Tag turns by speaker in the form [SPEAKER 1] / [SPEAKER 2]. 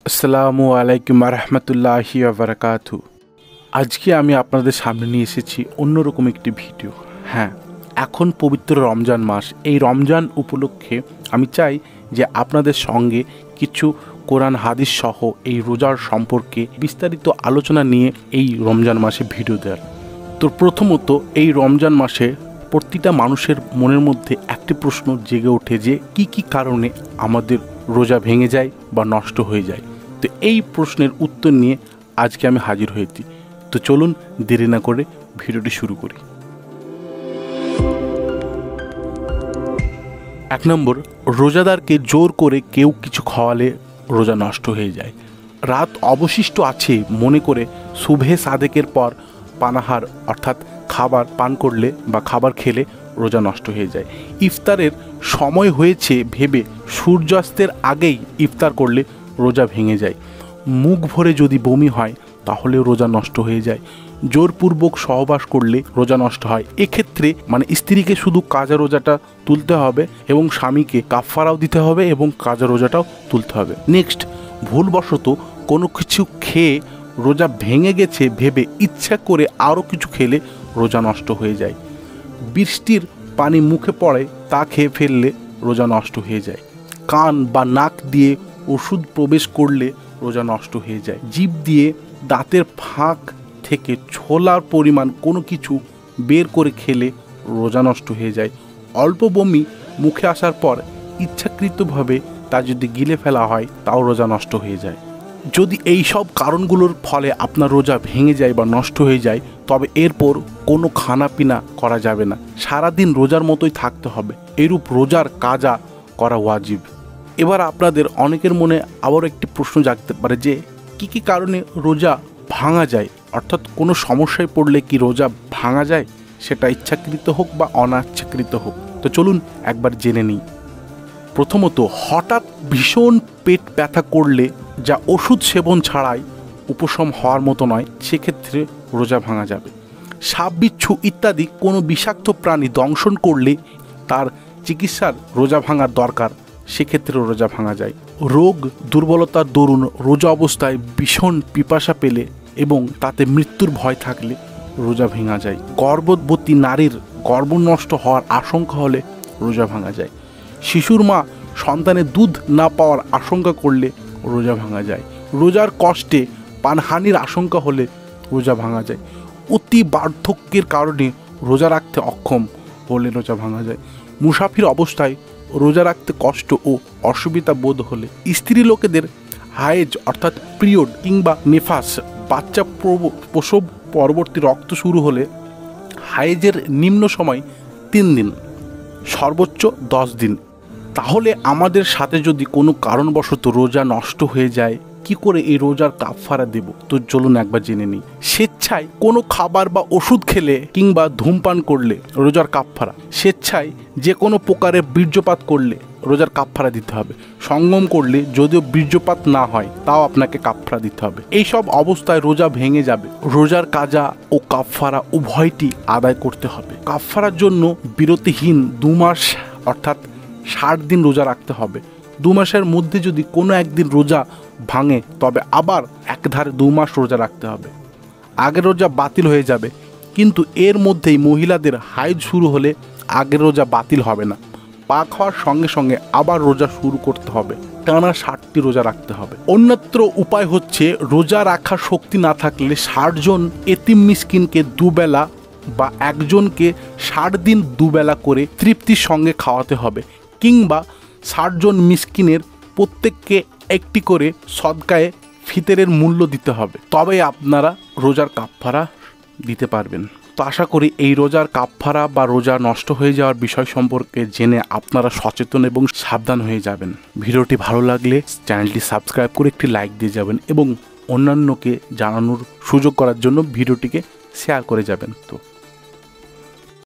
[SPEAKER 1] আসসালামু আলাইকুম রহমতুল্লাহি ওয়া বারাকাতু। আজকে আমি আপনাদের সামনে নিয়ে এসেছি অন্যরকম একটি ভিডিও। হ্যাঁ, এখন পবিত্র রমজান মাস। এই রমজান উপলক্ষে আমি চাই যে আপনাদের সঙ্গে কিছু কোরআন হাদিস সহ এই রোজার সম্পর্কে বিস্তারিত আলোচনা নিয়ে এই রমজান মাসে ভিডিও দেওয়ার। তো প্রথমত এই রমজান মাসে প্রতিটা মানুষের মনের মধ্যে একটি প্রশ্ন জেগে ওঠে যে কি কারণে আমাদের রোজা ভেঙে যায় বা নষ্ট হয়ে যায়। তো এই প্রশ্নের উত্তর নিয়ে আজকে আমি হাজির হয়েছি। তো চলুন দেরি না করে ভিডিওটি শুরু করি। 1 নম্বর, রোজাদারকে জোর করে কেউ কিছু খাওয়ালে রোজা নষ্ট হয়ে যায়। রাত অবশিষ্ট আছে মনে করে সুবহে সাদেকের পর পানাহার অর্থাৎ খাবার পান করলে বা খাবার খেলে রোজা নষ্ট হয়ে যায়। ইফতারের সময় হয়েছে ভেবে সূর্যাস্তের আগেই ইফতার করলে রোজা ভেঙে যায়। মুখ ভরে যদি বমি হয় তাহলে রোজা নষ্ট হয়ে যায়। জোরপূর্বক সহবাস করলে রোজা নষ্ট হয়। এক্ষেত্রে স্ত্রীকে শুধু কাজা রোজাটা তুলতে হবে এবং স্বামীকে কাফফারাও দিতে হবে এবং কাজা রোজাটাও তুলতে হবে। নেক্সট, ভুলবশত কোনো কিছু খেয়ে রোজা ভেঙে গেছে ভেবে ইচ্ছা করে আরও কিছু খেলে রোজা নষ্ট হয়ে যায়। বৃষ্টির পানি মুখে পড়ে তা খেয়ে ফেললে রোজা নষ্ট হয়ে যায়। কান বা নাক দিয়ে ওষুধ প্রবেশ করলে রোজা নষ্ট হয়ে যায়। জিভ দিয়ে দাঁতের ফাঁক থেকে ছোলার পরিমাণ কোনো কিছু বের করে খেলে রোজা নষ্ট হয়ে যায়। অল্প বমি মুখে আসার পর ইচ্ছাকৃতভাবে তা যদি গিলে ফেলা হয় তাও রোজা নষ্ট হয়ে যায়। যদি এই সব কারণগুলোর ফলে আপনার রোজা ভেঙে যায় বা নষ্ট হয়ে যায় তবে এরপর কোনো খানাপিনা করা যাবে না। সারাদিন রোজার মতোই থাকতে হবে। এরূপ রোজার কাজা করা ওয়াজিব। এবার আপনাদের অনেকের মনে আবারও একটি প্রশ্ন জাগতে পারে যে কি কারণে রোজা ভাঙা যায়, অর্থাৎ কোনো সমস্যায় পড়লে কি রোজা ভাঙা যায়, সেটা ইচ্ছাকৃত হোক বা অনিচ্ছাকৃত হোক। তো চলুন একবার জেনে নিই। প্রথমত, হঠাৎ ভীষণ পেট ব্যথা করলে যা ওষুধ সেবন ছাড়াই উপশম হওয়ার মতো নয়, সেক্ষেত্রে রোজা ভাঙা যাবে। সাপ বিচ্ছু ইত্যাদি কোনো বিষাক্ত প্রাণী দংশন করলে তার চিকিৎসার রোজা ভাঙার দরকার, সেক্ষেত্রে রোজা ভাঙা যায়। রোগ দুর্বলতার দরুন রোজা অবস্থায় ভীষণ পিপাসা পেলে এবং তাতে মৃত্যুর ভয় থাকলে রোজা ভাঙা যায়। গর্ভবতী নারীর গর্ভ নষ্ট হওয়ার আশঙ্কা হলে রোজা ভাঙা যায়। শিশুর মা সন্তানের দুধ না পাওয়ার আশঙ্কা করলে রোজা ভাঙা যায়। রোজার কষ্টে পানহানির আশঙ্কা হলে রোজা ভাঙা যায়। অতি বার্ধক্যের কারণে রোজা রাখতে অক্ষম হলে রোজা ভাঙা যায়। মুসাফির অবস্থায় রোজা রাখতে কষ্ট ও অসুবিধা বোধ হলে, স্ত্রী লোকেদের হায়েজ অর্থাৎ পিরিয়ড কিংবা নেফাস বাচ্চা প্রসব পরবর্তী রক্ত শুরু হলে, হায়েজের নিম্ন সময় 3 দিন, সর্বোচ্চ 10 দিন। তাহলে আমাদের সাথে যদি কোনো কারণবশত রোজা নষ্ট হয়ে যায়, কি করে এই রোজার কাফফারা দেব? তো চলুন একবার জেনে নিই। স্বেচ্ছায় কোনো খাবার বা ওষুধ খেলে কিংবা ধূমপান করলে রোজার কাফফারা। স্বেচ্ছায় যে কোনো প্রকারের বীর্যপাত করলে রোজার কাফফারা দিতে হবে। সঙ্গম করলে যদিও বীর্যপাত না হয় তাও আপনাকে কাফফারা দিতে হবে। এই সব অবস্থায় রোজা ভেঙে যাবে। রোজার কাজা ও কাফফারা উভয়টি আদায় করতে হবে। কাফফারার জন্য বিরতিহীন 2 মাস অর্থাৎ 60 দিন রোজা রাখতে হবে। 2 মাসের মধ্যে যদি কোনো একদিন রোজা ভাঙে তবে আবার একধারে 2 মাস রোজা রাখতে হবে। আগের রোজা বাতিল হয়ে যাবে, কিন্তু এর মধ্যেই মহিলাদের হাইজ শুরু হলে আগের রোজা বাতিল হবে না। পাক হওয়ার সঙ্গে সঙ্গে আবার রোজা শুরু করতে হবে। টানা 60টি রোজা রাখতে হবে। অন্যত্র উপায় হচ্ছে, রোজা রাখার শক্তি না থাকলে 60 জন এতিম মিসকিনকে 2 বেলা বা একজনকে 60 দিন 2 বেলা করে তৃপ্তির সঙ্গে খাওয়াতে হবে, কিংবা 60 জন মিসকিনের প্রত্যেককে একটি করে সদকায়ে ফিতরের মূল্য দিতে হবে। তবেই আপনারা রোজার কাফফারা দিতে পারবেন। তো আশা করি এই রোজার কাফফারা বা রোজা নষ্ট হয়ে যাওয়ার বিষয় সম্পর্কে জেনে আপনারা সচেতন এবং সাবধান হয়ে যাবেন। ভিডিওটি ভালো লাগলে চ্যানেলটি সাবস্ক্রাইব করে একটি লাইক দিয়ে যাবেন এবং অন্যান্যকে জানানোর সুযোগ করার জন্য ভিডিওটিকে শেয়ার করে যাবেন। তো